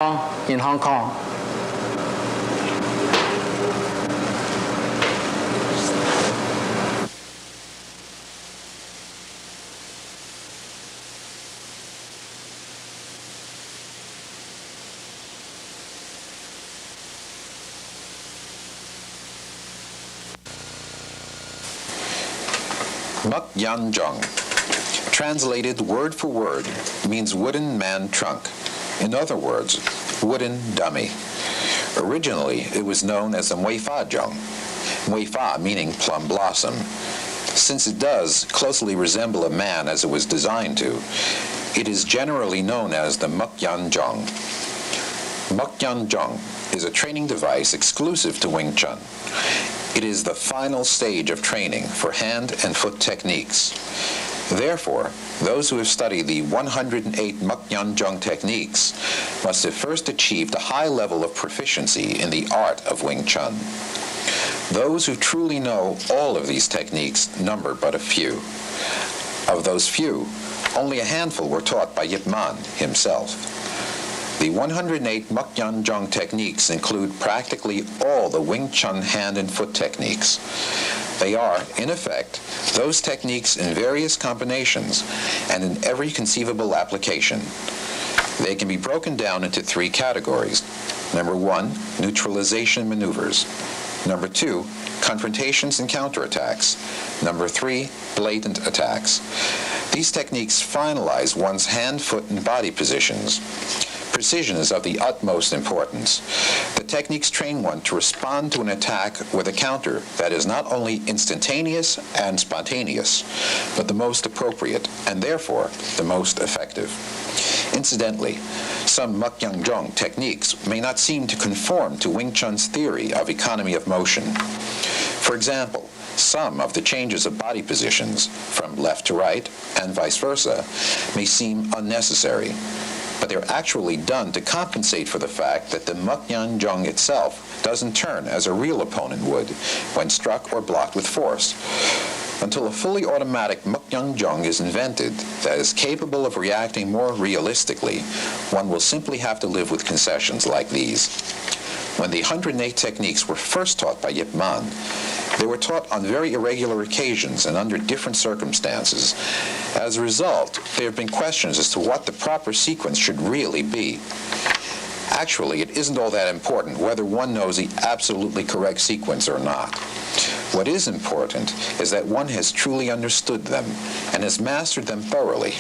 in Hong Kong. Muk Yan Jong, translated word for word, means wooden man trunk. In other words, wooden dummy. Originally, it was known as the Moy Jong, Moy meaning plum blossom. Since it does closely resemble a man as it was designed to, it is generally known as the Muk Yan Jong. Muk Yan Jong is a training device exclusive to Wing Chun. It is the final stage of training for hand and foot techniques. Therefore, those who have studied the 108 Muk Yan Jong techniques must have first achieved a high level of proficiency in the art of Wing Chun. Those who truly know all of these techniques number but a few. Of those few, only a handful were taught by Yip Man himself. The 108 Muk Yan Jong techniques include practically all the Wing Chun hand and foot techniques. They are, in effect, those techniques in various combinations and in every conceivable application. They can be broken down into three categories. Number 1, neutralization maneuvers. Number 2, confrontations and counterattacks. Number 3, blatant attacks. These techniques finalize one's hand, foot, and body positions. Precision is of the utmost importance. The techniques train one to respond to an attack with a counter that is not only instantaneous and spontaneous, but the most appropriate, and therefore the most effective. Incidentally, some Muk Yan Jong techniques may not seem to conform to Wing Chun's theory of economy of motion. For example, some of the changes of body positions, from left to right and vice versa, may seem unnecessary, but they're actually done to compensate for the fact that the Muk Yan Jong itself doesn't turn as a real opponent would when struck or blocked with force. Until a fully automatic Muk Yan Jong is invented that is capable of reacting more realistically, one will simply have to live with concessions like these. When the 108 techniques were first taught by Yip Man, they were taught on very irregular occasions and under different circumstances. As a result, there have been questions as to what the proper sequence should really be. Actually, it isn't all that important whether one knows the absolutely correct sequence or not. What is important is that one has truly understood them and has mastered them thoroughly.